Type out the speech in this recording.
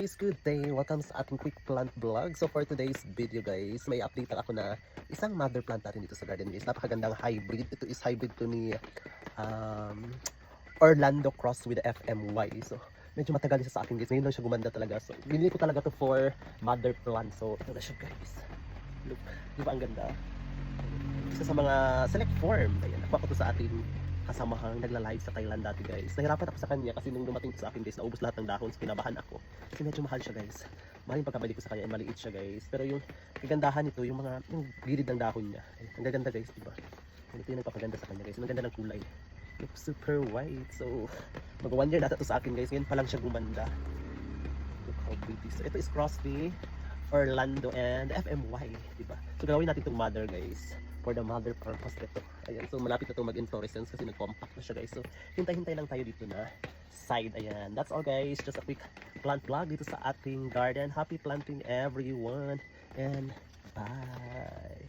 Guys, good day! Welcome sa ating quick plant vlog. So for today's video guys, may update ako na isang mother plant natin dito sa garden guys. Napakagandang hybrid. Ito is hybrid to ni Orlando cross with FMY. So medyo matagal siya sa akin guys. Ngayon lang siya gumanda talaga. So binili ko talaga to for mother plant. So ito na siya guys. Look, di ba ang ganda? Isa sa mga select form. Ayan, nakuha ko to sa ating kasamahang nagla-live sa Thailand dati guys. Nahirapan ako sa kanya kasi nung dumating sa akin guys, naubos lahat ng dahon, so kinabahan ako. Kasi medyo mahal siya guys. Mahal yung pagkabili ko sa kanya, maliit siya guys. Pero yung kagandahan nito, yung gilid ng dahon niya. Ay, ang gaganda guys, diba? Ito yung nagpapaganda sa kanya guys. Ang ganda ng kulay. Look super white. So, mag 1 year nata to sa akin guys. Ngayon pa lang siya gumanda. Look how pretty. So, ito is Crosby, Orlando, and FMY, diba? So, gawin natin itong mother guys. For the mother purpose ito. Ayan, so malapit na ito mag-inflorescence kasi nag-compact na siya guys. So hintay-hintay lang tayo dito na side. Ayan, that's all guys. Just a quick plant vlog dito sa ating garden. Happy planting everyone and bye!